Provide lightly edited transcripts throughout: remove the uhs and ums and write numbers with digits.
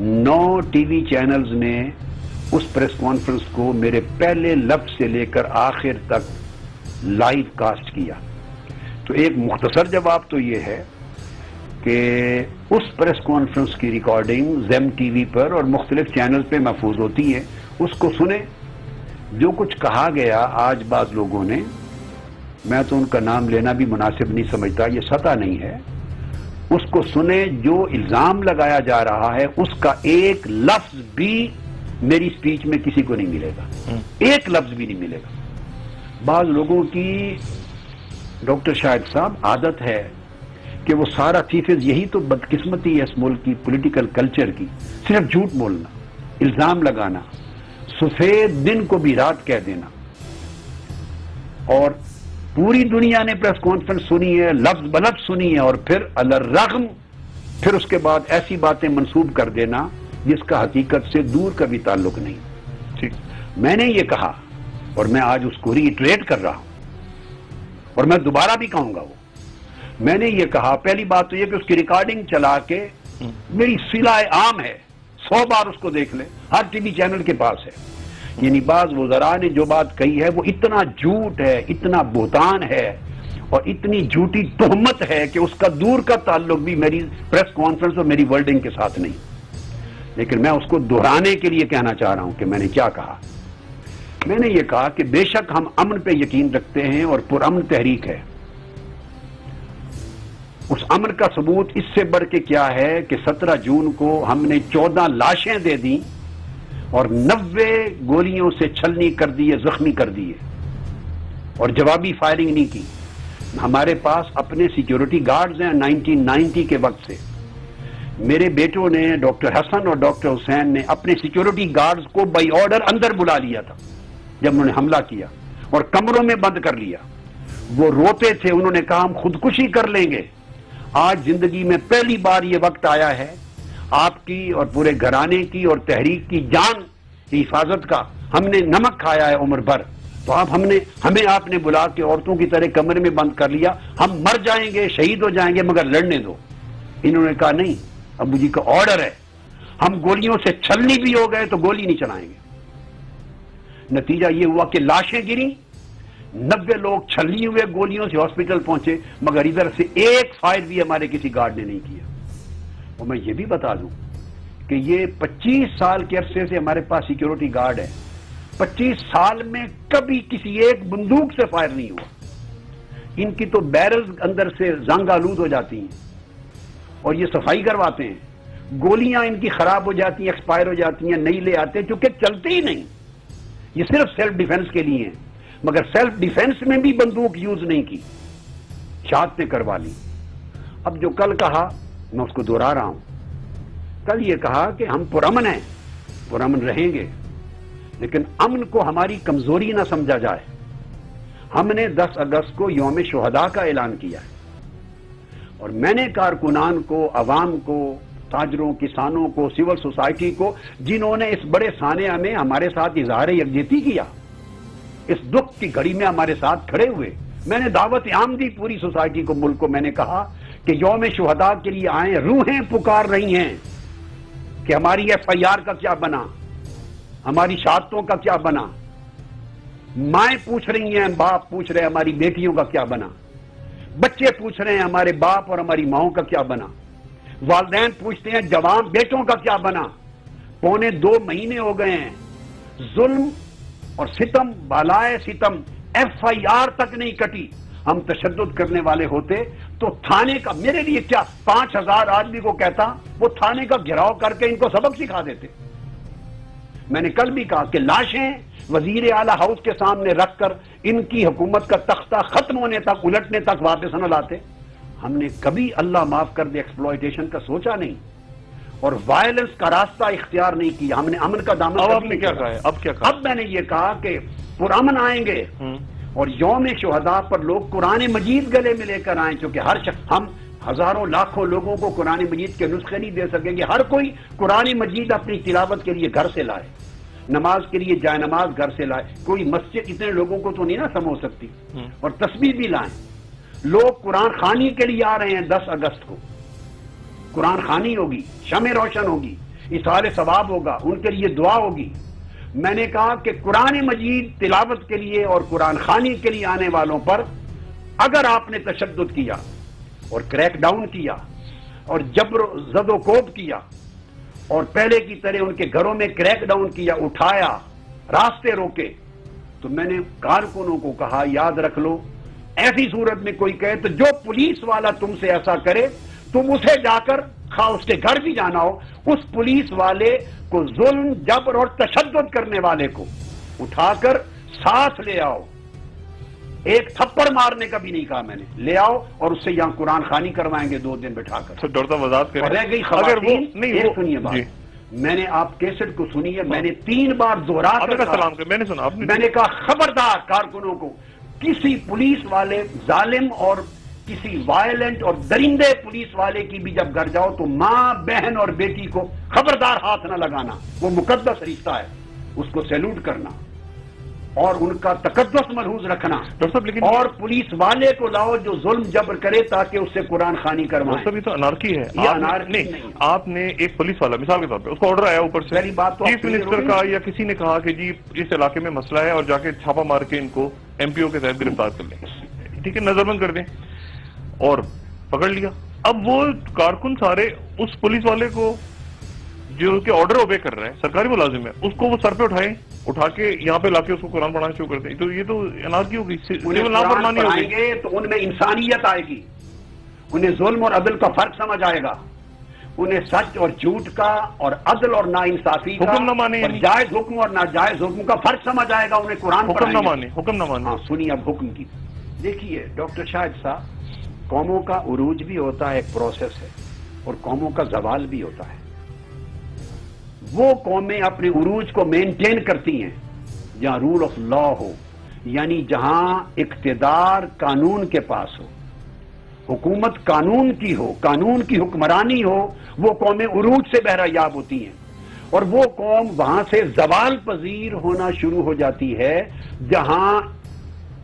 9 T V channels نے اس press conference کو میرے پہلے لفظ سے لے کر آخر تک لائیو کاسٹ کیا. تو ایک مختصر جواب تو یہ ہے کہ اس پریس کانفرنس کی ریکارڈنگ زیم ٹی وی پر اور مختلف چینل پہ محفوظ ہوتی ہے. اس کو سنیں. جو کچھ کہا گیا آج بعض لوگوں نے, میں تو ان کا نام لینا بھی مناسب نہیں سمجھتا, یہ سطح نہیں ہے. اس کو سنیں. جو الزام لگایا جا رہا ہے اس کا ایک لفظ بھی میری سپیچ میں کسی کو نہیں ملے گا, ایک لفظ بھی نہیں ملے گا. بعض لوگوں کی ڈاکٹر شاہد صاحب عادت ہے کہ وہ سارا فیفز, یہی تو بدقسمتی ہے اس ملک کی پولیٹیکل کلچر کی, صرف جھوٹ بولنا, الزام لگانا, سفید دن کو بھی رات کہہ دینا. اور پوری دنیا نے پریس کانفرنس سنی ہے, لفظ بلفظ سنی ہے, اور پھر الرغم پھر اس کے بعد ایسی باتیں منسوب کر دینا جس کا حقیقت سے دور کا بھی تعلق نہیں. ٹھیک, میں نے یہ کہا اور میں آج اس کو ریٹریٹ کر رہا ہوں اور میں دوبارہ بھی کہوں گا. وہ میں نے یہ کہا, پہلی بات تو یہ کہ اس کی ریکارڈنگ چلا کے میری صلہ عام ہے, 100 بار اس کو دیکھ لیں, ہر ٹی وی چینل کے پاس ہے. یعنی بعض وزراء نے جو بات کہی ہے وہ اتنا جھوٹ ہے, اتنا بہتان ہے اور اتنی جھوٹی تہمت ہے کہ اس کا دور کا تعلق بھی میری پریس کانفرنس اور میری ورڈنگ کے ساتھ نہیں. لیکن میں اس کو دہرانے کے لیے کہنا چاہ رہا ہوں کہ میں نے کیا کہا. میں نے یہ کہا کہ بے شک ہم امن پہ یقین رکھتے ہیں اور پرامن تحریک ہے. اس امن کا ثبوت اس سے بڑھ کے کیا ہے کہ 17 جون کو ہم نے 14 لاشیں دے دیں اور 90 گولیوں سے چھلنی کر دیے, زخمی کر دیے, اور جوابی فائرنگ نہیں کی. ہمارے پاس اپنے سیکیورٹی گارڈز ہیں 1990 کے وقت سے. میرے بیٹوں نے, ڈاکٹر حسن اور ڈاکٹر حسین نے اپنے سیکیورٹی گارڈز کو بائی آرڈر اندر بلا لیا تھا جب انہوں نے حملہ کیا, اور کمروں میں بند کر لیا. وہ روتے تھے, انہوں نے کہا ہم خودکشی کر لیں گے. آج زندگی میں پہلی بار یہ وقت آیا ہے آپ کی اور پورے گھرانے کی اور تحریک کی جان کی حفاظت کا. ہم نے نمک کھایا ہے عمر بھر, تو ہمیں آپ نے بلا کے عورتوں کی طرح کمرے میں بند کر لیا. ہم مر جائیں گے, شہید ہو جائیں گے, مگر لڑنے دو. انہوں نے کہا نہیں, ابو جی کا آرڈر ہے, ہم گولیوں سے چھلنی بھی ہو گئے تو گولی نہیں چلائیں گے. نتیجہ یہ ہوا کہ لاشیں گری, 90 لوگ چھلنی ہوئے گولیوں سے ہاسپٹل پہنچے, مگر ادھر سے ایک فائر بھی ہمارے کسی گارڈ نے نہیں کیا. اور میں یہ بھی بتا دوں کہ یہ 25 سال کے عرصے سے ہمارے پاس سیکیورٹی گارڈ ہے. 25 سال میں کبھی کسی ایک بندوق سے فائر نہیں ہوا. ان کی تو بیرلز اندر سے زنگ آلود ہو جاتی ہیں اور یہ صفائی کرواتے ہیں. گولیاں ان کی خراب ہو جاتی ہیں, ایکسپائر ہو جاتی ہیں, نہیں لے آتے چونکہ چلتے ہی نہیں. یہ صرف سیلف ڈیفenس کے لیے ہیں, مگر سیلف ڈیفenس میں بھی بندوق یوز نہیں کی, شہادت نے کروا لی. اب جو کل کہا میں اس کو دوہرا رہا ہوں. کل یہ کہا کہ ہم پرامن ہیں, پرامن رہیں گے, لیکن امن کو ہماری کمزوری نہ سمجھا جائے. ہم نے 10 اگست کو یوم شہداء کا اعلان کیا ہے, اور میں نے کارکنان کو, عوام کو, تاجروں, کسانوں کو, سول سوسائٹی کو, جنہوں نے اس بڑے سانحہ میں ہمارے ساتھ اظہار یکجہتی کیا, اس دکھ کی گھڑی میں ہمارے ساتھ کھڑے ہوئے, میں نے دعوت عام دی پوری سوسائٹی کو, ملک کو. میں نے کہا کہ یوم شہداء کے لیے آئیں. روحیں پکار رہی ہیں کہ ہماری FIR کا کیا بنا, ہماری شہادتوں کا کیا بنا. مائیں پوچھ رہی ہیں, باپ پوچھ رہے ہیں ہماری بیٹیوں کا کیا بنا. بچے پوچھ رہے ہیں ہمارے باپ اور ہماری ماؤں کا کیا بنا. والدین پوچھتے ہیں جوان بیٹوں کا کیا بنا. 2.25 مہینے ہو گئے ہیں, ظلم اور ستم بالائے ستم, FIR تک نہیں کٹی. ہم تشدد کرنے والے ہوتے تو تھانے کا, میرے لیے کیا 5000 آدمی کو کہتا, وہ تھانے کا گھیراؤ کر کے ان کو سبق سکھا دیتے. میں نے کل بھی کہا کہ لاشیں وزیر اعلی ہاؤس کے سامنے رکھ کر ان کی حکومت کا تختہ ختم ہونے تک, الٹنے تک واپس نہ لاتے. ہم نے کبھی اللہ معاف کر دے ایکسپلوئٹیشن کا سوچا نہیں, اور وائلنس کا راستہ اختیار نہیں کیا. ہم نے امن کا دامن. اب آپ نے کیا کہا ہے؟ اب کیا کہا؟ اب میں نے یہ کہا کہ پرامن آئیں گے, اور یوم شہداء پر لوگ قرآن مجید گلے میں لے کر آئیں, چونکہ ہر شخص, ہم ہزاروں لاکھوں لوگوں کو قرآن مجید کے نسخے نہیں دے سکیں گے. ہر کوئی قرآن مجید اپنی تلاوت کے لیے گھر سے لائے, نماز کے لیے جائے نماز گھر سے لائے. کوئی مسجد اتنے لوگوں کو تو نہیں نہ سمو سکتی, اور تسبیح بھی لائیں. لوگ قرآن خوانی کے لیے آ رہے ہیں. 10 اگست کو قرآن خوانی ہوگی, شمع روشن ہوگی, اصال ثواب ہوگا، ان کے لیے دعا ہوگی۔ میں نے کہا کہ قرآن مجید تلاوت کے لیے اور قرآن خوانی کے لیے آنے والوں پر اگر آپ نے تشدد کیا اور کریک ڈاؤن کیا اور جبر زد و کوب کیا اور پہلے کی طرح ان کے گھروں میں کریک ڈاؤن کیا، اٹھایا، راستے روکے، تو میں نے کارکنوں کو کہا یاد رکھ لو، ایسی صورت میں کوئی کہے تو جو پولیس والا تم سے ایسا کرے تم اسے جا کر خواہ اس کے گھر بھی جانا ہو، اس پولیس والے کو، ظلم جبر اور تشدد کرنے والے کو اٹھا کر ساتھ لے آؤ، ایک تھپڑ مارنے کا بھی نہیں کہا میں نے، لے آؤ اور اس سے یہاں قرآن خوانی کروائیں گے 2 دن بٹھا کر۔ ڈاکٹر صاحب وضاحت کریں، رہ گئی خواتین، ایک سنیے بات، میں نے آپ کیسٹ کو سنی ہے، میں نے 3 بار دوہرا کر سلام کر، میں نے سنا، میں نے کہا خبردار کارکنوں کو، کسی پولیس والے ظالم اور کسی وائلنٹ اور درندے پولیس والے کی بھی جب گھر جاؤ تو ماں، بہن اور بیٹی کو خبردار ہاتھ نہ لگانا، وہ مقدس رشتہ ہے، اس کو سیلوٹ کرنا اور ان کا تقدس ملحوظ رکھنا، اور پولیس والے کو لاؤ جو ظلم جبر کرے تاکہ اس سے قرآن خوانی کروائیں۔ یہ تو انارکی ہے، نہیں، آپ نے ایک پولیس والا مثال کے طور پہ اس کو آرڈر آیا اوپر سے چیف منسٹر کا یا کسی نے کہا کہ جی اس علاقے میں مسئلہ ہے اور جا کے چھاپا مار کے ان کو ایم پی او کے تحت گرفتار کر لیں، ٹھیک ہے، نظر بند کر دیں، اور پکڑ لیا۔ اب وہ کارکن سارے اس پولیس والے کو جو کہ آرڈر اوبے کر رہا ہے، سرکاری ملازم ہے، اس کو وہ سر پہ اٹھا کے یہاں پہ لا کے اس کو قرآن پڑھانا شروع کرتے ہیں، تو یہ تو انارکی ہوگی، سول نافرمانی ہوگی۔ تو ان میں انسانیت آئے گی، انہیں ظلم اور عدل کا فرق سمجھ آئے گا، انہیں سچ اور جھوٹ کا اور عدل اور ناانصافی کا، حکم نہ مانے، جائز حکم اور ناجائز حکم کا فرق سمجھ آئے گا، انہیں قرآن حکم نہ مانے، حکم نہ مانے۔ ہاں سنیے اب حکم کی، دیکھیے ڈاکٹر شاہد صاحب، قوموں کا عروج بھی ہوتا ہے، ایک پروسیس ہے، اور قوموں کا زوال بھی ہوتا ہے۔ وہ قومیں اپنے عروج کو مینٹین کرتی ہیں جہاں رول آف لا ہو، یعنی جہاں اقتدار قانون کے پاس ہو، حکومت قانون کی ہو، قانون کی حکمرانی ہو، وہ قومیں عروج سے بہرہ یاب ہوتی ہیں، اور وہ قوم وہاں سے زوال پذیر ہونا شروع ہو جاتی ہے جہاں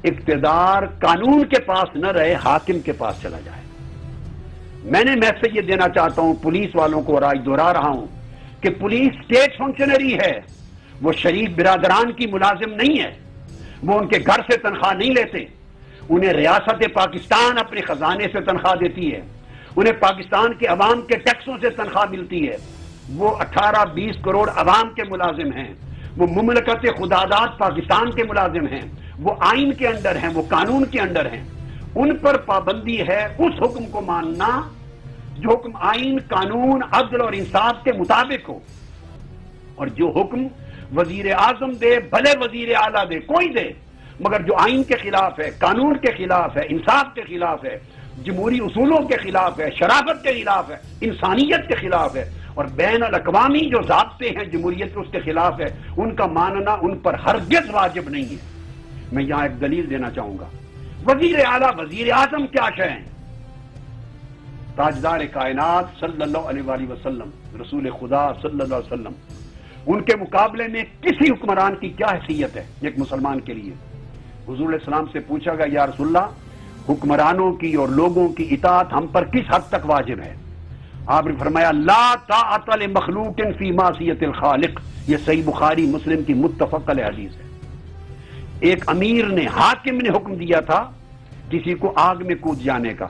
اقتدار قانون کے پاس نہ رہے، حاکم کے پاس چلا جائے۔ میں نے میسج یہ دینا چاہتا ہوں پولیس والوں کو، اور آج دوہرا رہا ہوں کہ پولیس اسٹیٹ فنکشنری ہے، وہ شریف برادران کی ملازم نہیں ہے، وہ ان کے گھر سے تنخواہ نہیں لیتے، انہیں ریاست پاکستان اپنے خزانے سے تنخواہ دیتی ہے، انہیں پاکستان کے عوام کے ٹیکسوں سے تنخواہ ملتی ہے، وہ 18-20 کروڑ عوام کے ملازم ہیں، وہ مملکت خداداد پاکستان کے ملازم ہیں، وہ آئین کے اندر ہیں، وہ قانون کے اندر ہیں، ان پر پابندی ہے اس حکم کو ماننا جو حکم آئین، قانون، عدل اور انصاف کے مطابق ہو، اور جو حکم وزیر اعظم دے، بھلے وزیر اعلیٰ دے، کوئی دے، مگر جو آئین کے خلاف ہے، قانون کے خلاف ہے، انصاف کے خلاف ہے، جمہوری اصولوں کے خلاف ہے، شرافت کے خلاف ہے، انسانیت کے خلاف ہے، اور بین الاقوامی جو ضابطے ہیں جمہوریت کے اس کے خلاف ہے، ان کا ماننا ان پر ہرگز واجب نہیں ہے۔ میں یہاں ایک دلیل دینا چاہوں گا، وزیر اعلیٰ، وزیر اعظم کیا شے ہیں؟ تاجدار کائنات صلی اللہ علیہ وآلہ وسلم، رسول خدا صلی اللہ علیہ وسلم، ان کے مقابلے میں کسی حکمران کی کیا حیثیت ہے ایک مسلمان کے لیے؟ حضور علیہ السلام سے پوچھا گیا یا رسول اللہ، حکمرانوں کی اور لوگوں کی اطاعت ہم پر کس حد تک واجب ہے؟ آپ نے فرمایا لا طاعت لمخلوق فی معصیت الخالق، یہ صحیح بخاری مسلم کی متفق علیہ حدیث ہے۔ ایک امیر نے، حاکم نے حکم دیا تھا کسی کو آگ میں کود جانے کا،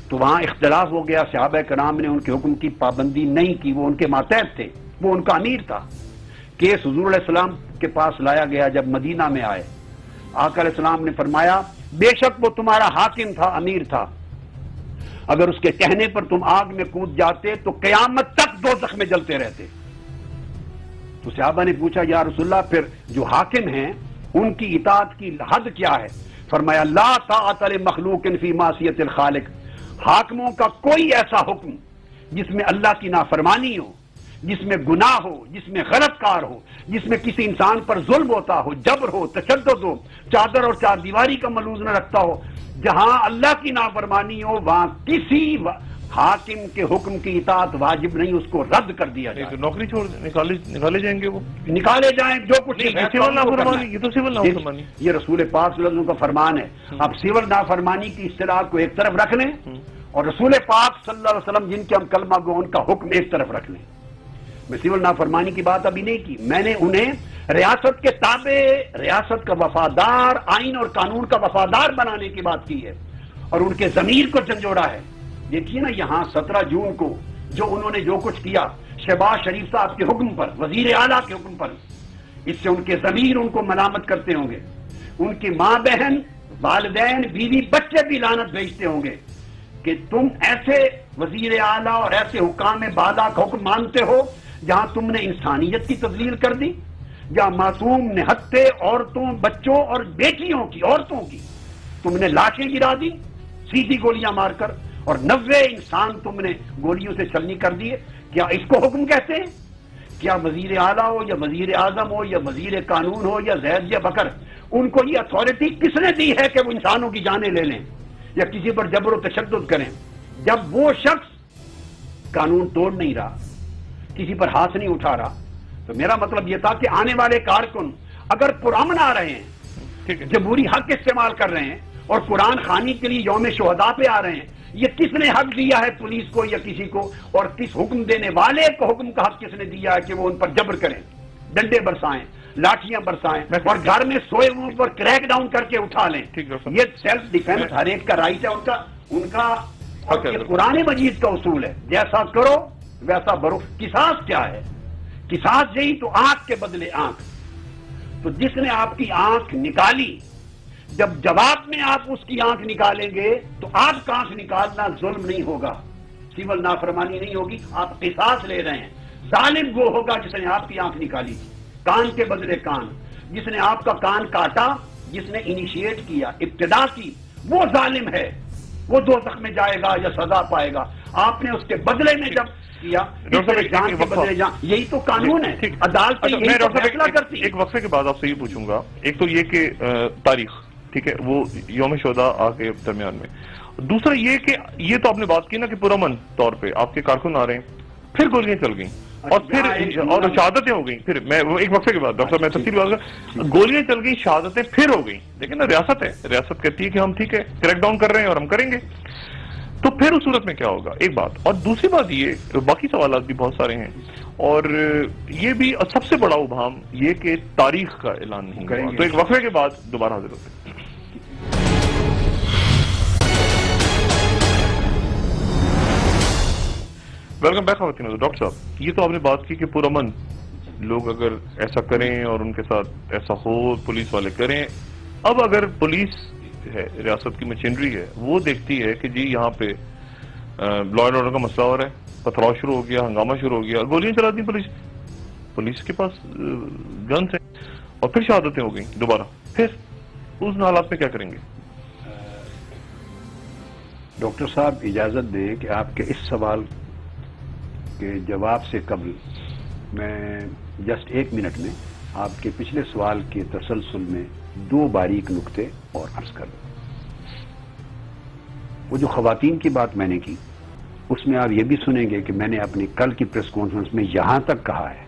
تو وہاں اختلاف ہو گیا، صحابہ کرام نے ان کے حکم کی پابندی نہیں کی، وہ ان کے ماتحت تھے، وہ ان کا امیر تھا۔ کیس حضور علیہ السلام کے پاس لایا گیا، جب مدینہ میں آئے، آقا علیہ السلام نے فرمایا بے شک وہ تمہارا حاکم تھا، امیر تھا، اگر اس کے کہنے پر تم آگ میں کود جاتے تو قیامت تک دوزخ میں جلتے رہتے۔ تو صحابہ نے پوچھا یا رسول اللہ پھر جو حاکم ہیں ان کی اطاعت کی حد کیا ہے؟ فرمایا لا طاعت لمخلوق فی معصیت الخالق، حاکموں کا کوئی ایسا حکم جس میں اللہ کی نافرمانی ہو، جس میں گناہ ہو، جس میں غلط کار ہو، جس میں کسی انسان پر ظلم ہوتا ہو، جبر ہو، تشدد ہو، چادر اور چار دیواری کا ملوز نہ رکھتا ہو، جہاں اللہ کی نافرمانی ہو وہاں کسی حاکم کے حکم کی اطاعت واجب نہیں، اس کو رد کر دیا جائے۔ نوکری چھوڑ نکالے جائیں گے، وہ نکالے جائیں، جو کچھ سول نافرمانی، یہ تو سول نافرمانی، یہ رسول پاک صلی اللہ علیہ وسلم کا فرمان ہے۔ اب سول نافرمانی کی اصطلاح کو ایک طرف رکھ لیں اور رسول پاک صلی اللہ علیہ وسلم جن کے ہم کلمہ گو ان کا حکم ایک طرف رکھ لیں۔ میں سول نافرمانی کی بات ابھی نہیں کی، میں نے انہیں ریاست کے تابع، ریاست کا وفادار، آئین اور قانون کا وفادار بنانے کی بات کی ہے اور ان کے ضمیر کو جھنجھوڑا ہے۔ دیکھیے نا یہاں 17 جون کو جو انہوں نے جو کچھ کیا شہباز شریف صاحب کے حکم پر، وزیر اعلیٰ کے حکم پر، اس سے ان کے ضمیر ان کو ملامت کرتے ہوں گے، ان کی ماں بہن، والدین، بیوی، بچے بھی لعنت بھیجتے ہوں گے کہ تم ایسے وزیر اعلیٰ اور ایسے حکام بالا کا حکم مانتے ہو جہاں تم نے انسانیت کی تذلیل کر دی، جہاں معصوم نہتے عورتوں، بچوں اور بیٹیوں کی، عورتوں کی تم نے لاشیں گرا دی سیدھی گولیاں مار کر، اور 90 انسان تم نے گولیوں سے چلنی کر دیے۔ کیا اس کو حکم کہتے ہیں؟ کیا وزیر اعلیٰ ہو یا وزیر اعظم ہو یا وزیر قانون ہو یا زید یا بکر، ان کو یہ اتھارٹی کس نے دی ہے کہ وہ انسانوں کی جانیں لے لیں یا کسی پر جبر و تشدد کریں؟ جب وہ شخص قانون توڑ نہیں رہا، کسی پر ہاتھ نہیں اٹھا رہا، تو میرا مطلب یہ تھا کہ آنے والے کارکن اگر پرامن آ رہے ہیں، جمہوری حق استعمال کر رہے ہیں اور قرآن خوانی کے لیے یوم شہداء پہ آ رہے ہیں، یہ کس نے حق دیا ہے پولیس کو یا کسی کو، اور کس حکم دینے والے کو حکم کا حق کس نے دیا ہے کہ وہ ان پر جبر کریں، ڈنڈے برسائیں، لاٹھیاں برسائیں اور گھر میں سوئے ہوئے پر کریک ڈاؤن کر کے اٹھا لیں؟ یہ سیلف ڈیفینس ہر ایک کا رائٹ ہے، ان کا اور یہ قرآن مجید کا اصول ہے، جیسا کرو ویسا برو۔ قصاص کیا ہے؟ قصاص یہی تو آنکھ کے بدلے آنکھ۔ تو جس نے آپ کی آنکھ نکالی، جب جواب میں آپ اس کی آنکھ نکالیں گے تو آپ کا آنکھ نکالنا ظلم نہیں ہوگا، سول نافرمانی نہیں ہوگی، آپ قصاص لے رہے ہیں۔ ظالم وہ ہوگا جس نے آپ کی آنکھ نکالی، کان کے بدلے کان، جس نے آپ کا کان کاٹا، جس نے انیشیٹ کیا، ابتدا کی، وہ ظالم ہے، وہ دوزخ میں جائے گا یا سزا پائے گا۔ آپ نے اس کے بدلے میں جب کیا، جان کے بدلے جان، یہی تو قانون ہے، عدالت یہی تو فیصلہ کرتی ہے۔ ایک وقفے کے بعد آپ سے یہ پوچھوں گا، ایک تو یہ کہ تاریخ، ٹھیک ہے، وہ یوم شہداء آ کے درمیان میں، دوسرا یہ کہ یہ تو آپ نے بات کی نا کہ پرامن طور پہ آپ کے کارکن آ رہے ہیں، پھر گولیاں چل گئیں اور پھر اور شہادتیں ہو گئیں، پھر میں وہ ایک وقفے کے بعد ڈاکٹر صاحب میں تفصیل بات کروں، گولیاں چل گئیں، شہادتیں پھر ہو گئیں، لیکن نا ریاست ہے، ریاست کہتی ہے کہ ہم ٹھیک ہے کریک ڈاؤن کر رہے ہیں اور ہم کریں گے، تو پھر اس صورت میں کیا ہوگا؟ ایک بات، اور دوسری بات یہ، باقی سوالات بھی بہت سارے ہیں، اور یہ بھی سب سے بڑا ابہام یہ کہ تاریخ کا اعلان نہیں ہوا۔ تو ایک وقفے کے بعد دوبارہ حاضر ہوتے ہیں۔ ویلکم بیک خواتین۔ ڈاکٹر صاحب، یہ تو آپ نے بات کی کہ پرامن لوگ اگر ایسا کریں اور ان کے ساتھ ایسا ہو، پولیس والے کریں، اب اگر پولیس ہے، ریاست کی مشینری ہے، وہ دیکھتی ہے کہ جی یہاں پہ لا اینڈ آرڈر کا مسئلہ ہو رہا ہے، پتھراؤ شروع ہو گیا، ہنگامہ شروع ہو گیا، گولیاں چلا دی پولیس کے پاس گنز ہیں، اور پھر شہادتیں ہو گئیں دوبارہ، پھر اس حالات میں کیا کریں گے؟ ڈاکٹر صاحب اجازت دیں کہ آپ کے اس سوال کے جواب سے قبل میں جسٹ 1 منٹ میں آپ کے پچھلے سوال کے تسلسل میں 2 باریک نکتے اور عرض کر دوں۔ وہ جو خواتین کی بات میں نے کی، اس میں آپ یہ بھی سنیں گے کہ میں نے اپنی کل کی پریس کانفرنس میں یہاں تک کہا ہے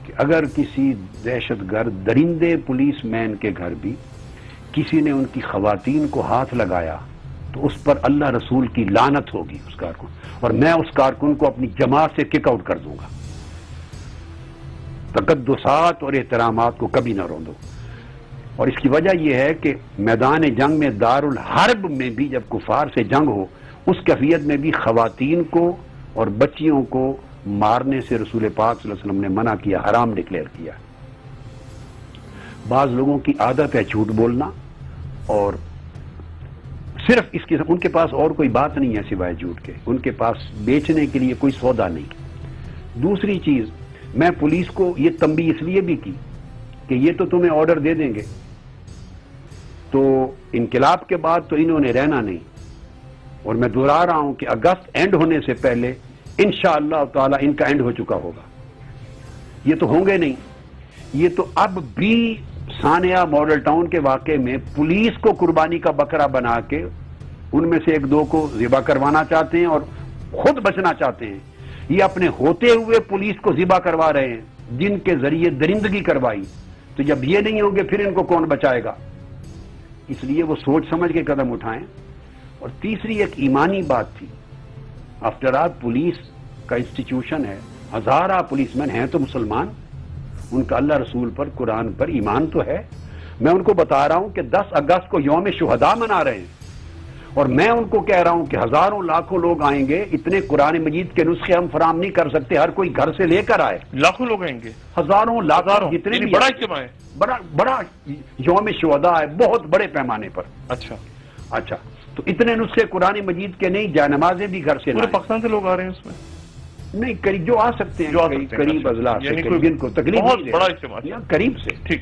کہ اگر کسی دہشت گرد درندے پولیس مین کے گھر بھی کسی نے ان کی خواتین کو ہاتھ لگایا تو اس پر اللہ رسول کی لعنت ہوگی اس کارکن، اور میں اس کارکن کو اپنی جماعت سے کک آؤٹ کر دوں گا۔ تقدسات اور احترامات کو کبھی نہ روندو، اور اس کی وجہ یہ ہے کہ میدان جنگ میں، دارالحرب میں بھی جب کفار سے جنگ ہو، اس کیفیت میں بھی خواتین کو اور بچیوں کو مارنے سے رسول پاک صلی اللہ علیہ وسلم نے منع کیا، حرام ڈکلیئر کیا۔ بعض لوگوں کی عادت ہے جھوٹ بولنا، اور صرف اس کے ان کے پاس اور کوئی بات نہیں ہے سوائے جھوٹ کے، ان کے پاس بیچنے کے لیے کوئی سودا نہیں۔ دوسری چیز، میں پولیس کو یہ تنبیہ اس لیے بھی کی کہ یہ تو تمہیں آرڈر دے دیں گے، تو انقلاب کے بعد تو انہوں نے رہنا نہیں، اور میں دہرا رہا ہوں کہ اگست اینڈ ہونے سے پہلے انشاءاللہ تعالی ان کا اینڈ ہو چکا ہوگا۔ یہ تو ہوں گے نہیں، یہ تو اب بھی ثانیہ ماڈل ٹاؤن کے واقعے میں پولیس کو قربانی کا بکرا بنا کے ان میں سے 1-2 کو ذبح کروانا چاہتے ہیں اور خود بچنا چاہتے ہیں۔ یہ اپنے ہوتے ہوئے پولیس کو ذبح کروا رہے ہیں جن کے ذریعے درندگی کروائی، تو جب یہ نہیں ہوگے پھر ان کو کون بچائے گا؟ اس لیے وہ سوچ سمجھ کے قدم اٹھائیں۔ اور تیسری ایک ایمانی بات تھی، آفٹر آل پولیس کا انسٹیٹیوشن ہے، ہزارہ پولیس مین ہیں تو مسلمان، ان کا اللہ رسول پر قرآن پر ایمان تو ہے. میں ان کو بتا رہا ہوں کہ 10 اگست کو یوم شہداء منا رہے ہیں، اور میں ان کو کہہ رہا ہوں کہ ہزاروں لاکھوں لوگ آئیں گے، اتنے قرآن مجید کے نسخے ہم فراہم نہیں کر سکتے، ہر کوئی گھر سے لے کر آئے. لاکھوں لوگ آئیں گے، ہزاروں لاکھوں جتنے بھی بڑا اجتماع ہے، بڑا یوم شہداء ہے، بہت بڑے پیمانے پر. اچھا تو اتنے نسخے قرآن مجید کے نہیں، جائے نمازیں بھی گھر سے پورے پاکستان سے لوگ آ رہے ہیں اس میں؟ نہیں، قریب جو آ سکتے ہیں، قریب اضلاع سے، جن کو تکلیف بہت بڑا اجتماع قریب سے. ٹھیک.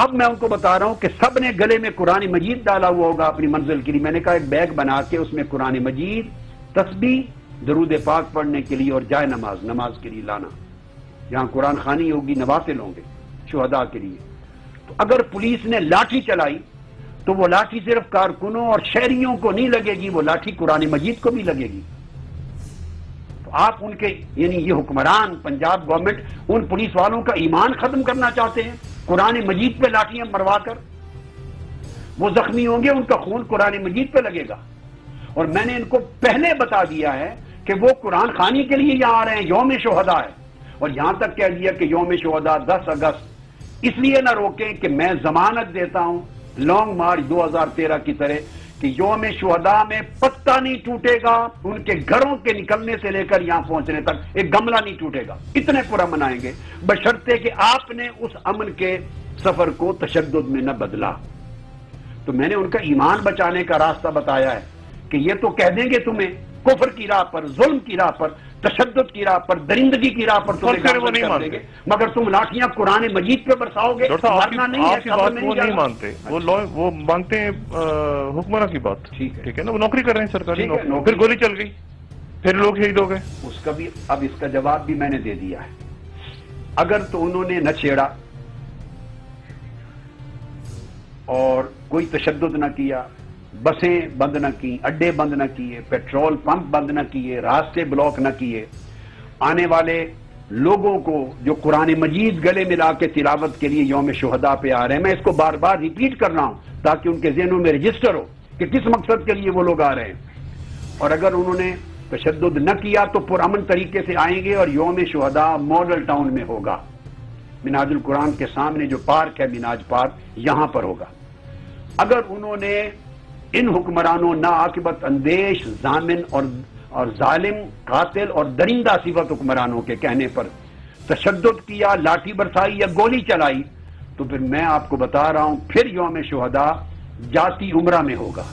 اب میں ان کو بتا رہا ہوں کہ سب نے گلے میں قرآن مجید ڈالا ہوا ہوگا اپنی منزل کے لیے. میں نے کہا ایک بیگ بنا کے اس میں قرآن مجید، تسبیح، درود پاک پڑھنے کے لیے اور جائے نماز کے لیے لانا. جہاں قرآن خوانی ہوگی نوافل ہوں گے شہداء کے لیے. تو اگر پولیس نے لاٹھی چلائی تو وہ لاٹھی صرف کارکنوں اور شہریوں کو نہیں لگے گی، وہ لاٹھی قرآن مجید کو بھی لگے گی. تو آپ ان کے یعنی یہ حکمران پنجاب گورنمنٹ ان پولیس والوں کا ایمان ختم کرنا چاہتے ہیں قرآن مجید پہ لاٹیاں مروا کر. وہ زخمی ہوں گے، ان کا خون قرآن مجید پہ لگے گا. اور میں نے ان کو پہلے بتا دیا ہے کہ وہ قرآن خوانی کے لیے یہاں آ رہے ہیں، یوم شہداء ہے. اور یہاں تک کہہ دیا کہ یوم شہداء 10 اگست اس لیے نہ روکیں کہ میں ضمانت دیتا ہوں لانگ مارچ 2013 کی طرح کہ یوم شہداء میں پتہ نہیں ٹوٹے گا، ان کے گھروں کے نکلنے سے لے کر یہاں پہنچنے تک ایک گملہ نہیں ٹوٹے گا. اتنے پورا منائیں گے، بشرطے کہ آپ نے اس امن کے سفر کو تشدد میں نہ بدلا. تو میں نے ان کا ایمان بچانے کا راستہ بتایا ہے کہ یہ تو کہہ دیں گے تمہیں کفر کی راہ پر، ظلم کی راہ پر، تشدد کی راہ پر، درندگی کی راہ پر تمہیں وہ نہیں مانتے، مگر تم لاٹیاں قرآن مجید پہ برساؤ گے. مرنا نہیں ہے، وہ نہیں مانتے، وہ مانتے ہیں حکمراں کی بات. ٹھیک ہے نا، وہ نوکری کر رہے ہیں سرکاری نوکری، پھر گولی چل گئی، پھر لوگ شہید ہو گئے. اس کا بھی اب اس کا جواب بھی میں نے دے دیا ہے. اگر تو انہوں نے نہ چھیڑا اور کوئی تشدد نہ کیا، بسیں بند نہ کی، اڈے بند نہ کیے، پیٹرول پمپ بند نہ کیے، راستے بلاک نہ کیے، آنے والے لوگوں کو جو قرآن مجید گلے ملا کے تلاوت کے لیے یوم شہداء پہ آ رہے ہیں، میں اس کو بار بار ریپیٹ کر رہا ہوں تاکہ ان کے ذہنوں میں رجسٹر ہو کہ کس مقصد کے لیے وہ لوگ آ رہے ہیں. اور اگر انہوں نے تشدد نہ کیا تو پرامن طریقے سے آئیں گے، اور یوم شہداء ماڈل ٹاؤن میں ہوگا، مناج القرآن کے سامنے جو پارک ہے مناج پارک، یہاں پر ہوگا. اگر انہوں نے ان حکمرانوں ناعاقبت اندیش، ضامن اور ظالم، قاتل اور درندہ صفت حکمرانوں کے کہنے پر تشدد کیا، لاٹھی برسائی یا گولی چلائی، تو پھر میں آپ کو بتا رہا ہوں پھر یوم شہداء جاتی عمرہ میں ہوگا،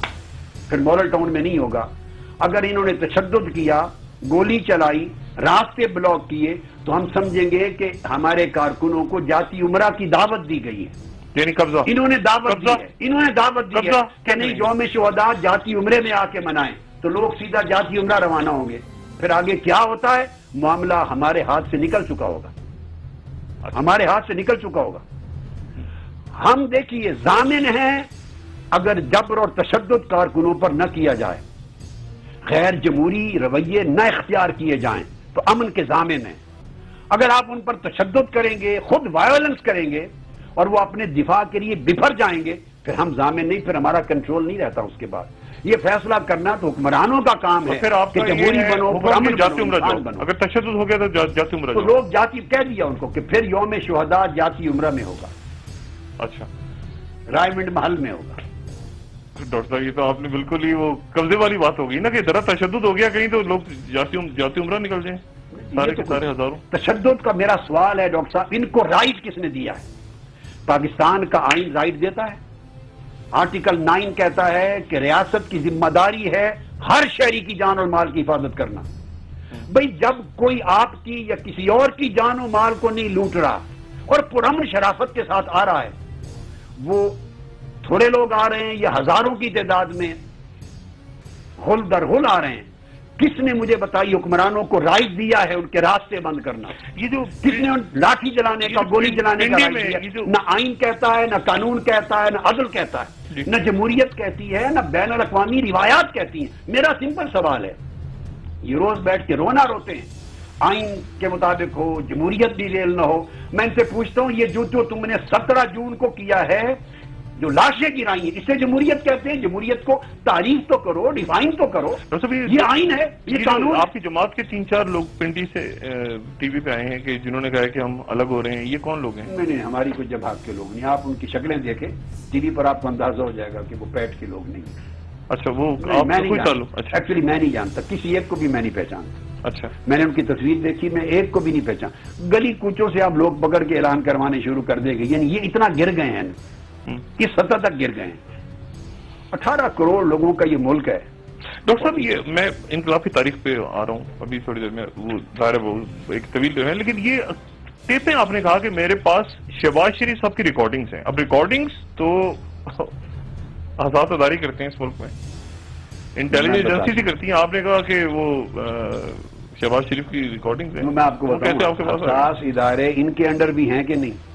پھر ماڈل ٹاؤن میں نہیں ہوگا. اگر انہوں نے تشدد کیا، گولی چلائی، راستے بلاک کیے، تو ہم سمجھیں گے کہ ہمارے کارکنوں کو جاتی عمرہ کی دعوت دی گئی ہے. یعنی قبضہ، انہوں نے دعوت دی ہے کہ نہیں یوم شہداء جاتی عمرے میں آ کے منائیں، تو لوگ سیدھا جاتی عمرہ روانہ ہوں گے. پھر آگے کیا ہوتا ہے، معاملہ ہمارے ہاتھ سے نکل چکا ہوگا، ہمارے ہاتھ سے نکل چکا ہوگا. ہم دیکھیے ضامن ہیں اگر جبر اور تشدد کارکنوں پر نہ کیا جائے، غیر جمہوری رویے نہ اختیار کیے جائیں، تو امن کے ضامن ہیں. اگر آپ ان پر تشدد کریں گے، خود وائلنس کریں گے اور وہ اپنے دفاع کے لیے بفر جائیں گے، پھر ہم ضامن نہیں، پھر ہمارا کنٹرول نہیں رہتا. اس کے بعد یہ فیصلہ کرنا تو حکمرانوں کا کام ہے کہ جمہوری بنو، پرامن بنو. اگر تشدد ہو گیا تو جاتی عمرہ، تو لوگ جاتی کہہ دیا ان کو کہ پھر یوم شہداء جاتی عمرہ میں ہوگا. اچھا، رائے منڈ محل میں ہوگا. ڈاکٹر صاحب یہ تو آپ نے بالکل ہی وہ قبضے والی بات ہوگی نا کہ ذرا تشدد ہو گیا کہیں تو لوگ جاتی عمرہ نکل جائیں سارے کے سارے ہزاروں. تشدد کا میرا سوال ہے ڈاکٹر صاحب، ان کو رائٹ کس نے دیا ہے؟ پاکستان کا آئین رائٹ دیتا ہے. آرٹیکل 9 کہتا ہے کہ ریاست کی ذمہ داری ہے ہر شہری کی جان اور مال کی حفاظت کرنا. بھئی جب کوئی آپ کی یا کسی اور کی جان و مال کو نہیں لوٹ رہا اور پرامن شرافت کے ساتھ آ رہا ہے، وہ تھوڑے لوگ آ رہے ہیں یا ہزاروں کی تعداد میں غل در غل آ رہے ہیں، کس نے مجھے بتائی حکمرانوں کو رائٹ دیا ہے ان کے راستے بند کرنا؟ یہ جو کس نے لاٹھی جلانے کا، گولی جلانے کا رائٹ دیا؟ نہ آئین کہتا ہے، نہ قانون کہتا ہے، نہ عدل کہتا ہے، نہ جمہوریت کہتی ہے، نہ بین الاقوامی روایات کہتی ہیں. میرا سمپل سوال ہے، یہ روز بیٹھ کے رونا روتے ہیں آئین کے مطابق ہو، جمہوریت بھی ریل نہ ہو. میں ان سے پوچھتا ہوں یہ جو تم نے 17 جون کو کیا ہے، جو لاشیں گرائی ہیں، اسے جمہوریت کہتے ہیں؟ جمہوریت کو تعریف تو کرو، ڈیفائن تو کرو. یہ آئین ہے، یہ قانون. آپ کی جماعت کے 3-4 لوگ پنڈی سے ٹی وی پہ آئے ہیں کہ جنہوں نے کہا کہ ہم الگ ہو رہے ہیں، یہ کون لوگ ہیں؟ نہیں، ہماری کوئی جماعت کے لوگ نہیں. آپ ان کی شکلیں دیکھیں ٹی وی پر، آپ کو اندازہ ہو جائے گا کہ وہ پیٹ کے لوگ نہیں ہیں. اچھا، وہ ایکچولی میں نہیں جانتا، کسی ایک کو بھی میں نہیں پہچانتا. اچھا، میں نے ان کی تصویر دیکھی، میں ایک کو بھی نہیں پہچان. گلی کوچوں سے آپ لوگ پکڑ کے اعلان کروانے شروع کر دیں گے. یعنی یہ اتنا گر گئے ہیں، کس سطح تک گر گئے ہیں. 18 کروڑ لوگوں کا یہ ملک ہے. ڈاکٹر صاحب، یہ میں انقلاب کی تاریخ پہ آ رہا ہوں ابھی تھوڑی دیر میں، وہ ظاہر ہے وہ ایک طویل جو ہے، لیکن یہ ٹیپیں آپ نے کہا کہ میرے پاس شہباز شریف صاحب کی ریکارڈنگز ہیں. اب ریکارڈنگز تو آزاد اداری کرتے ہیں اس ملک میں، انٹیلیجنس ایجنسی سے کرتی ہیں. آپ نے کہا کہ وہ شہباز شریف کی ریکارڈنگز ہیں. میں آپ کو بتاؤں، خاص ادارے ان کے انڈر بھی ہیں کہ نہیں؟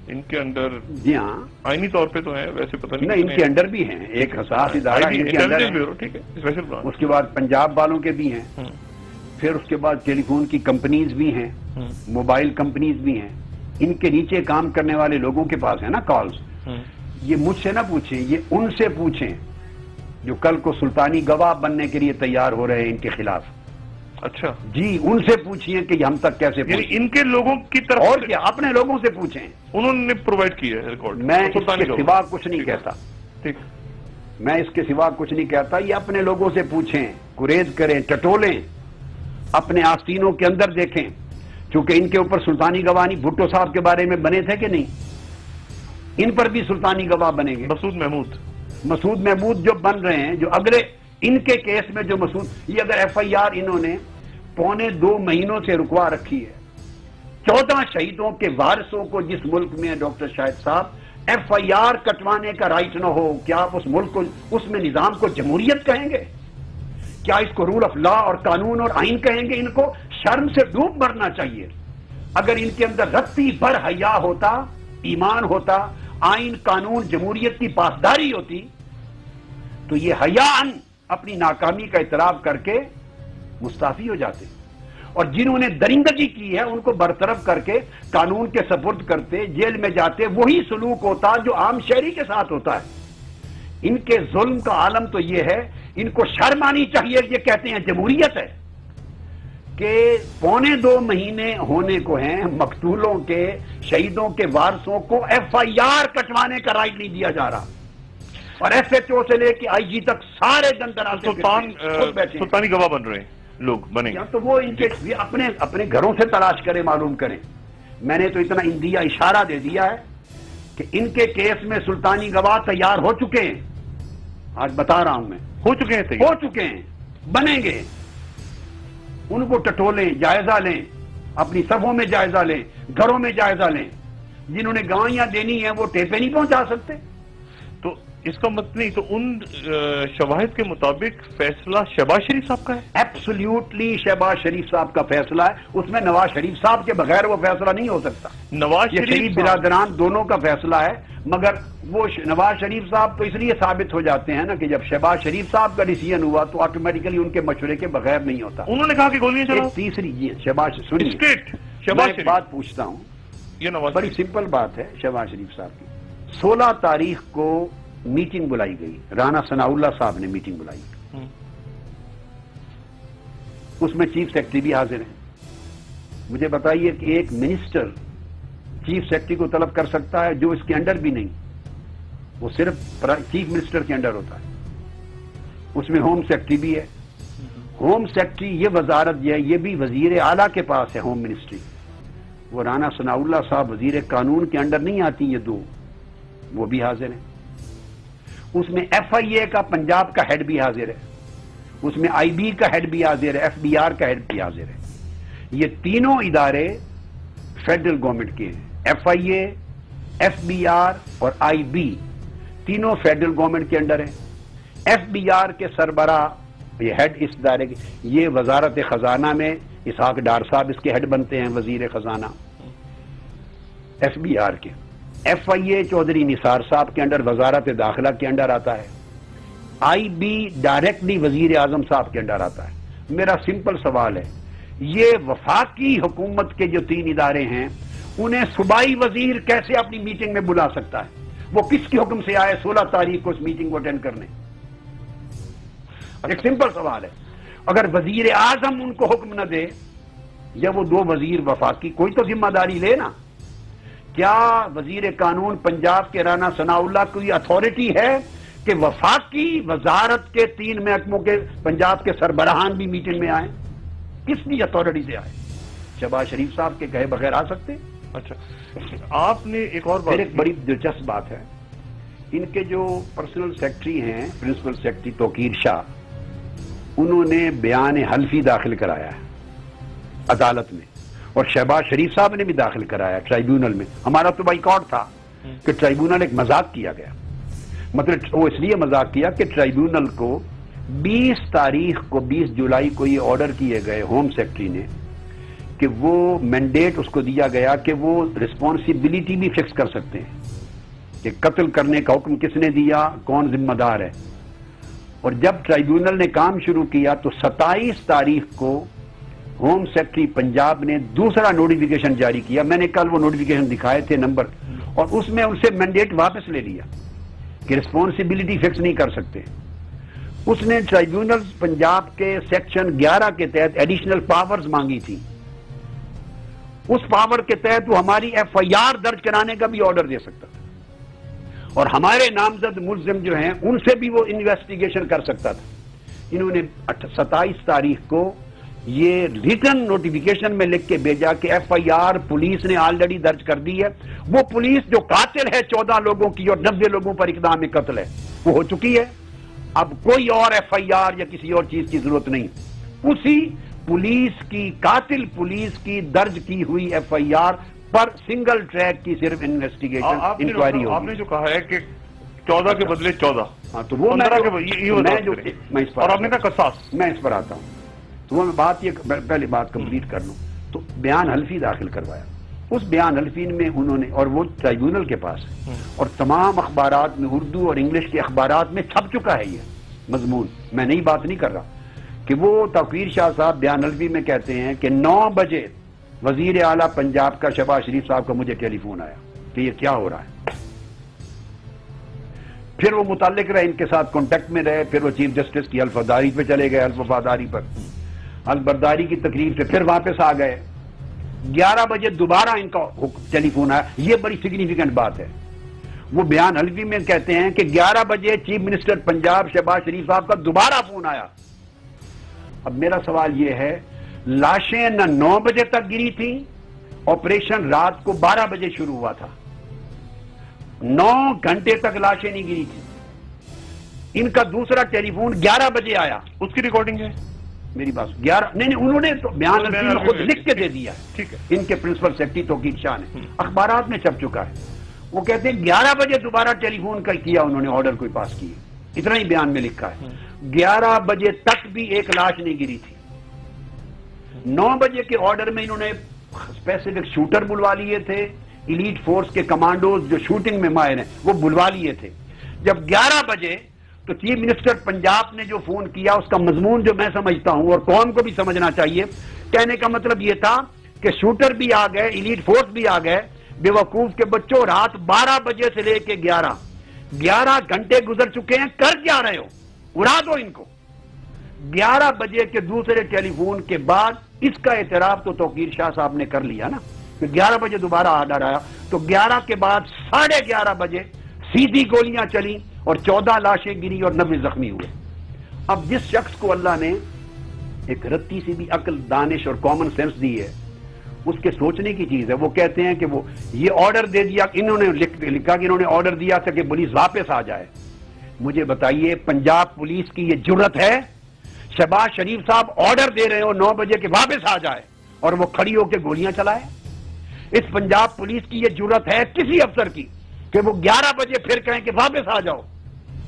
ان کے انڈر جی ہاں، آئینی طور پہ تو ہیں، ویسے پتہ نہیں. ان کے انڈر بھی ہیں، ایک حساس ادارہ ان کے انڈر ہے. ٹھیک ہے، اسپیشل برانچ. اس کے بعد پنجاب والوں کے بھی ہیں، پھر اس کے بعد ٹیلی فون کی کمپنیز بھی ہیں، موبائل کمپنیز بھی ہیں. ان کے نیچے کام کرنے والے لوگوں کے پاس ہے نا کالز. یہ مجھ سے نہ پوچھیں، یہ ان سے پوچھیں جو کل کو سلطانی گواہ بننے کے لیے تیار ہو رہے ہیں ان کے خلاف. اچھا جی، ان سے پوچھیے کہ ہم تک کیسے پہنچے. یعنی ان کے لوگوں کی طرف، اور کیا، اپنے لوگوں سے پوچھیں. انہوں نے پرووائڈ کیا ہے ریکارڈ. میں اس کے سوا کچھ نہیں کہتا. ٹھیک، میں اس کے سوا کچھ نہیں کہتا. یہ اپنے لوگوں سے پوچھیں، گریز کریں، ٹٹولیں، اپنے آستینوں کے اندر دیکھیں. چونکہ ان کے اوپر سلطانی گواہ نہیں، بھٹو صاحب کے بارے میں بنے تھے کہ نہیں؟ ان پر بھی سلطانی گواہ بنیں گے. مسعود محمود جو بن رہے ہیں، جو اگلے ان کے کیس میں جو مسعود، یہ اگر ایف آئی آر انہوں نے 2.25 مہینوں سے رکوا رکھی ہے. 14 شہیدوں کے وارثوں کو جس ملک میں ڈاکٹر شاہد صاحب ایف آئی آر کٹوانے کا رائٹ نہ ہو، کیا آپ اس ملک کو، اس میں نظام کو جمہوریت کہیں گے؟ کیا اس کو رول آف لا اور قانون اور آئین کہیں گے؟ ان کو شرم سے ڈوب مرنا چاہیے. اگر ان کے اندر رتی بھر حیا ہوتا، ایمان ہوتا، آئین قانون جمہوریت کی پاسداری ہوتی، تو یہ حیاءً اپنی ناکامی کا اعتراف کر کے مستعفی ہو جاتے. اور جنہوں نے درندگی کی ہے ان کو برطرف کر کے قانون کے سپرد کرتے، جیل میں جاتے. وہی سلوک ہوتا جو عام شہری کے ساتھ ہوتا ہے. ان کے ظلم کا عالم تو یہ ہے، ان کو شرم آنی چاہیے. یہ کہتے ہیں جمہوریت ہے کہ 2.25 مہینے ہونے کو ہیں، مقتولوں کے، شہیدوں کے وارثوں کو ایف آئی آر کٹوانے کا رائٹ نہیں دیا جا رہا. اور ایس ایچ او سے لے کے آئی جی تک سارے دن دراز سلطانی گواہ بن رہے ہیں لوگ، بنے یا تو وہ ان کے اپنے گھروں سے تلاش کریں، معلوم کریں. میں نے تو اتنا اندیا اشارہ دے دیا ہے کہ ان کے کیس میں سلطانی گواہ تیار ہو چکے ہیں. آج بتا رہا ہوں میں، ہو چکے ہیں، بنیں گے. ان کو ٹٹولیں، جائزہ لیں، اپنی صفوں میں جائزہ لیں، گھروں میں جائزہ لیں. جنہوں نے گواہیاں دینی ہیں وہ ٹیپیں نہیں پہنچا سکتے. تو اس کا مطلب نہیں، تو ان شواہد کے مطابق فیصلہ شہباز شریف صاحب کا ہے؟ ایبسلیوٹلی شہباز شریف صاحب کا فیصلہ ہے. اس میں نواز شریف صاحب کے بغیر وہ فیصلہ نہیں ہو سکتا. نواز شریف برادران دونوں کا فیصلہ ہے. مگر وہ نواز شریف صاحب تو اس لیے ثابت ہو جاتے ہیں نا کہ جب شہباز شریف صاحب کا ڈیسیژن ہوا تو آٹومیٹکلی ان کے مشورے کے بغیر نہیں ہوتا. انہوں نے کہا کہ گولیاں چلاؤ. تیسری شہباز، سنیے میں ایک بات پوچھتا ہوں، یہ بڑی سمپل بات ہے. شہباز شریف صاحب کی 16 تاریخ کو میٹنگ بلائی گئی، رانا ثناء اللہ صاحب نے میٹنگ بلائی. اس میں چیف سیکرٹری بھی حاضر ہیں. مجھے بتائیے کہ ایک منسٹر چیف سیکرٹری کو طلب کر سکتا ہے جو اس کے انڈر بھی نہیں؟ وہ صرف چیف منسٹر کے انڈر ہوتا ہے. اس میں ہوم سیکرٹری بھی ہے. ہوم سیکرٹری یہ وزارت ہے، یہ بھی وزیر اعلیٰ کے پاس ہے ہوم منسٹری. وہ رانا ثناء اللہ صاحب وزیر قانون کے انڈر نہیں آتی. یہ دو وہ بھی حاضر ہیں. اس میں ایف آئی اے کا پنجاب کا ہیڈ بھی حاضر ہے. اس میں آئی بی کا ہیڈ بھی حاضر ہے، ایف بی آر کا ہیڈ بھی حاضر ہے. یہ تینوں ادارے فیڈرل گورنمنٹ کے ہیں. F I A, F B R اور آئی بی تینوں فیڈرل گورنمنٹ کے انڈر ہیں. ایف بی آر کے سربراہ یہ ہیڈ اس ادارے کے، یہ وزارت خزانہ میں اسحاق ڈار صاحب اس کے ہیڈ بنتے ہیں، وزیر خزانہ ایف بی آر کے. ایف آئی اے چودھری نثار صاحب کے انڈر وزارت داخلہ کے انڈر آتا ہے. آئی بی ڈائریکٹلی وزیر اعظم صاحب کے انڈر آتا ہے. میرا سمپل سوال ہے، یہ وفاقی حکومت کے جو 3 ادارے ہیں انہیں صوبائی وزیر کیسے اپنی میٹنگ میں بلا سکتا ہے؟ وہ کس کے حکم سے آئے 16 تاریخ کو اس میٹنگ کو اٹینڈ کرنے؟ ایک سمپل سوال ہے، اگر وزیر اعظم ان کو حکم نہ دے یا وہ 2 وزیر وفاقی، کوئی تو ذمہ داری لے نا۔ کیا وزیر قانون پنجاب کے رانا ثناء اللہ کوئی اتھارٹی ہے کہ وفاقی وزارت کے 3 محکموں کے پنجاب کے سربراہان بھی میٹنگ میں آئیں؟ کس کی اتھارٹی سے آئے؟ شہباز شریف صاحب کے کہے بغیر آ سکتے؟ اچھا، آپ نے ایک اور بات، ایک بڑی دلچسپ بات ہے، ان کے جو پرسنل سیکرٹری ہیں، پرنسپل سیکرٹری توقیر شاہ، انہوں نے بیان حلفی داخل کرایا ہے عدالت میں، اور شہباز شریف صاحب نے بھی داخل کرایا ٹرائیبیونل میں۔ ہمارا تو بائیکاٹ تھا کہ ٹرائیبیونل ایک مذاق کیا گیا، مطلب وہ اس لیے مذاق کیا کہ ٹرائیبیونل کو 20 تاریخ کو 20 جولائی کو یہ آرڈر کیے گئے ہوم سیکرٹری نے کہ وہ مینڈیٹ اس کو دیا گیا کہ وہ رسپانسبلٹی بھی فکس کر سکتے ہیں کہ قتل کرنے کا حکم کس نے دیا، کون ذمہ دار ہے۔ اور جب ٹرائیبیونل نے کام شروع کیا تو 27 تاریخ کو ہوم سیکرٹری پنجاب نے دوسرا نوٹیفیکیشن جاری کیا، میں نے کل وہ نوٹیفیکیشن دکھائے تھے نمبر، اور اس میں ان سے مینڈیٹ واپس لے لیا کہ رسپانسبلٹی فکس نہیں کر سکتے۔ اس نے ٹرائیبیونل پنجاب کے سیکشن 11 کے تحت ایڈیشنل پاورز مانگی تھی، اس پاور کے تحت وہ ہماری FIR درج کرانے کا بھی آرڈر دے سکتا تھا، اور ہمارے نامزد ملزم جو ہیں ان سے بھی وہ انویسٹیگیشن کر سکتا تھا۔ انہوں نے 27 تاریخ کو یہ ریٹن نوٹیفیکیشن میں لکھ کے بھیجا کہ FIR پولیس نے آلریڈی درج کر دی ہے، وہ پولیس جو قاتل ہے 14 لوگوں کی اور 90 لوگوں پر اقدام قتل ہے وہ ہو چکی ہے، اب کوئی اور FIR یا کسی اور چیز کی ضرورت نہیں۔ اسی پولیس کی، قاتل پولیس کی درج کی ہوئی FIR پر سنگل ٹریک کی صرف انویسٹیگیشن انکوائری ہوگی۔ آپ نے جو کہا ہے کہ 14 کے بدلے 14، ہاں تو وہ میں اس پر، اور آپ نے کہا قصاص، میں اس پر آتا ہوں تو وہ میں بات یہ پہلے بات کمپلیٹ کر لوں۔ تو بیان حلفی داخل کروایا، اس بیان حلفی میں انہوں نے، اور وہ ٹرائیبیونل کے پاس ہے اور تمام اخبارات میں، اردو اور انگلش کے اخبارات میں چھپ چکا ہے یہ مضمون، میں نئی بات نہیں کر رہا، کہ وہ توقیر شاہ صاحب بیان حلفی میں کہتے ہیں کہ 9 بجے وزیر اعلیٰ پنجاب کا شہباز شریف صاحب کا مجھے ٹیلی فون آیا کہ یہ کیا ہو رہا ہے۔ پھر وہ متعلق رہے، ان کے ساتھ کانٹیکٹ میں رہے، پھر وہ چیف جسٹس کی حلف برداری پہ چلے گئے، حلف وفاداری پر، حلف برداری کی تقریر سے پھر واپس آ گئے۔ 11 بجے دوبارہ ان کا ٹیلی فون آیا، یہ بڑی سگنیفیکنٹ بات ہے۔ وہ بیان حلفی میں کہتے ہیں کہ 11 بجے چیف منسٹر پنجاب شہباز شریف صاحب کا دوبارہ فون آیا۔ اب میرا سوال یہ ہے، لاشیں نہ 9 بجے تک گری تھیں، آپریشن رات کو 12 بجے شروع ہوا تھا، 9 گھنٹے تک لاشیں نہیں گری تھی۔ ان کا دوسرا ٹیلی فون 11 بجے آیا، اس کی ریکارڈنگ ہے میری بات 11 نہیں، انہوں نے تو بیان حلفی میں خود لکھ کے دے دیا ہے، ٹھیک ہے، ان کے پرنسپل سیکرٹری توقیر شاہ نے، اخبارات میں چھپ چکا ہے۔ وہ کہتے ہیں 11 بجے دوبارہ ٹیلی فون کا کیا انہوں نے، آرڈر کوئی پاس کیے، اتنا ہی بیان میں لکھا ہے۔ 11 بجے تک بھی ایک لاش نہیں گری تھی۔ 9 بجے کے آرڈر میں انہوں نے اسپیسیفک شوٹر بلوا لیے تھے، ایلیٹ فورس کے کمانڈوز جو شوٹنگ میں ماہر ہیں وہ بلوا لیے تھے۔ جب 11 بجے تو چیف منسٹر پنجاب نے جو فون کیا اس کا مضمون جو میں سمجھتا ہوں اور قوم کو بھی سمجھنا چاہیے، کہنے کا مطلب یہ تھا کہ شوٹر بھی آ گئے، ایلیٹ فورس بھی آ گئے، بے وقوف کے بچوں، رات 12 بجے سے لے کے 11 گھنٹے گزر چکے ہیں، کر کیا رہے ہو؟ اڑا دو ان کو۔ 11 بجے کے دوسرے ٹیلی فون کے بعد اس کا اعتراف تو توقیر شاہ صاحب نے کر لیا نا کہ 11 بجے دوبارہ آرڈر آیا، تو 11 کے بعد 11:30 بجے سیدھی گولیاں چلی اور 14 لاشیں گری اور 90 زخمی ہوئے۔ اب جس شخص کو اللہ نے ایک رتی سی بھی عقل، دانش اور کامن سینس دی ہے، اس کے سوچنے کی چیز ہے۔ وہ کہتے ہیں کہ وہ یہ آرڈر دے دیا، انہوں نے لکھا کہ انہوں نے آرڈر دیا تھا کہ پولیس واپس آ جائے۔ مجھے بتائیے پنجاب پولیس کی یہ جرت ہے؟ شہباز شریف صاحب آرڈر دے رہے ہو 9 بجے کے واپس آ جائے اور وہ کھڑی ہو کے گولیاں چلائے؟ اس پنجاب پولیس کی یہ جرت ہے کسی افسر کی کہ وہ 11 بجے پھر کہیں کہ واپس آ جاؤ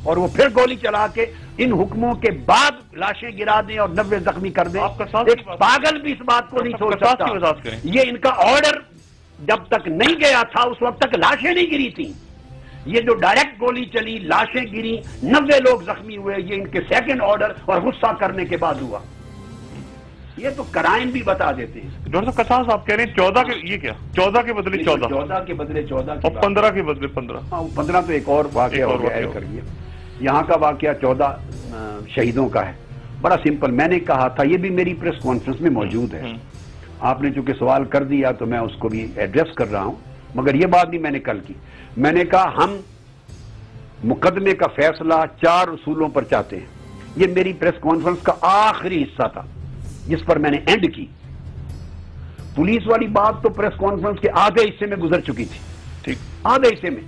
اور وہ پھر گولی چلا کے ان حکموں کے بعد لاشیں گرا دیں اور 90 زخمی کر دیں؟ ایک پاگل بھی اس بات کو نہیں سوچ سکتا۔ یہ ان کا آرڈر جب تک نہیں گیا تھا اس وقت تک لاشیں نہیں گری تھیں، یہ جو ڈائریکٹ گولی چلی، لاشیں گری، 90 لوگ زخمی ہوئے، یہ ان کے سیکنڈ آرڈر اور غصہ کرنے کے بعد ہوا۔ یہ تو کرائم بھی بتا دیتے ہیں. ڈاکٹر صاحب قصاص آپ کہہ رہے ہیں 14 کے، یہ کیا 14 کے بدلے 14؟ 14 کے بدلے 14 اور 15 کے بدلے 15. 15 تو ایک اور واقعہ ہو گیا ایڈ کریے. یہاں کا واقعہ 14 شہیدوں کا ہے. بڑا سمپل. میں نے کہا تھا، یہ بھی میری پریس کانفرنس میں موجود ہے، آپ نے چونکہ سوال کر دیا تو میں اس کو بھی ایڈریس کر رہا ہوں، مگر یہ بات بھی میں نے کل کی. میں نے کہا ہم مقدمے کا فیصلہ 4 اصولوں پر چاہتے ہیں. یہ میری پریس کانفرنس کا آخری حصہ تھا جس پر میں نے اینڈ کی. پولیس والی بات تو پریس کانفرنس کے آدھے حصے میں گزر چکی تھی. ٹھیک، آدھے حصے میں.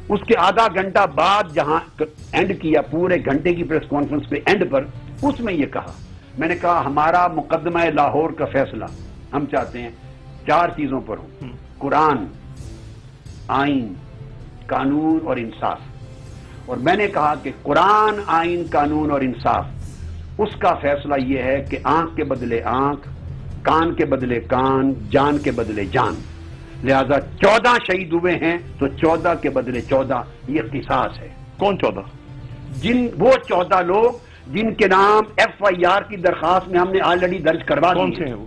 اس کے آدھا گھنٹہ بعد جہاں اینڈ کیا، پورے گھنٹے کی پریس کانفرنس پہ اینڈ پر، اس میں یہ کہا، میں نے کہا ہمارا مقدمہ لاہور کا فیصلہ ہم چاہتے ہیں 4 چیزوں پر ہو: قرآن، آئین، قانون اور انصاف. اور میں نے کہا کہ قرآن، آئین، قانون اور انصاف، اس کا فیصلہ یہ ہے کہ آنکھ کے بدلے آنکھ، کان کے بدلے کان، جان کے بدلے جان. لہذا 14 شہید ہوئے ہیں تو 14 کے بدلے 14 یہ قصاص ہے. کون 14؟ وہ 14 لوگ جن کے نام FIR کی درخواست میں ہم نے آلریڈی درج کروا دی. کون سے ہیں وہ؟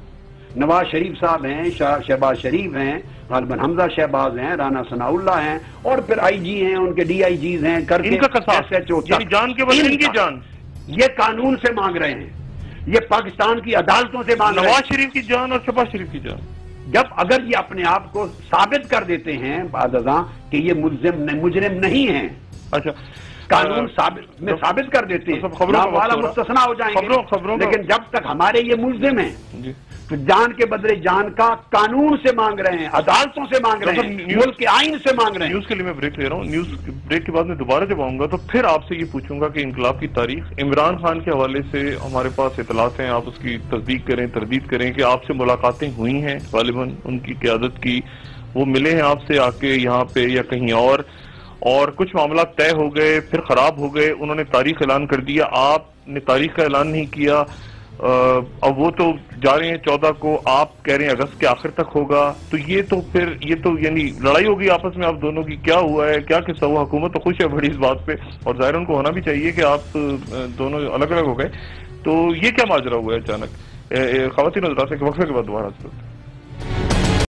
نواز شریف صاحب ہیں، شہباز شریف ہیں، غالباً حمزہ شہباز ہیں، رانا ثناء اللہ ہیں، اور پھر IG ہیں، ان کے DIGs ہیں، کر کے ان کا قصاص SHO یعنی جان کے بدلے ان کی جان. یہ قانون سے مانگ رہے ہیں، یہ پاکستان کی عدالتوں سے مانگ رہے ہیں. نواز شریف کی جان اور شہباز شریف کی جان. جب اگر یہ اپنے آپ کو ثابت کر دیتے ہیں بعد ازاں کہ یہ مجرم نہیں ہیں، اچھا قانون ثابت کر دیتے ہیں، نام والا مستثنا ہو جائیں گے. لیکن جب تک ہمارے یہ ملزم ہیں تو جان کے بدلے جان کا قانون سے مانگ رہے ہیں، عدالتوں سے مانگ رہے ہیں، ملک کے آئین سے مانگ رہے ہیں. نیوز کے لیے میں بریک لے رہا ہوں. نیوز بریک کے بعد میں دوبارہ جب آؤں گا تو پھر آپ سے یہ پوچھوں گا کہ انقلاب کی تاریخ، عمران خان کے حوالے سے ہمارے پاس اطلاعات ہیں، آپ اس کی تصدیق کریں، تردید کریں کہ آپ سے ملاقاتیں ہوئی ہیں غالباً ان کی قیادت کی، وہ ملے ہیں آپ سے آ کے یہاں پہ یا کہیں اور کچھ معاملات طے ہو گئے پھر خراب ہو گئے، انہوں نے تاریخ اعلان کر دیا، آپ نے تاریخ کا اعلان نہیں کیا. اب وہ تو جا رہے ہیں 14 کو، آپ کہہ رہے ہیں اگست کے آخر تک ہوگا. تو یہ تو یعنی لڑائی ہوگی آپس میں آپ دونوں کی. کیا ہوا ہے، کیا قصہ ہوا؟ حکومت تو خوش ہے بڑی اس بات پہ، اور ظاہر ان کو ہونا بھی چاہیے کہ آپ دونوں الگ الگ ہو گئے. تو یہ کیا ماجرا ہوا ہے اچانک؟ خواتین حضرات سے وقفے کے بعد دوبارہ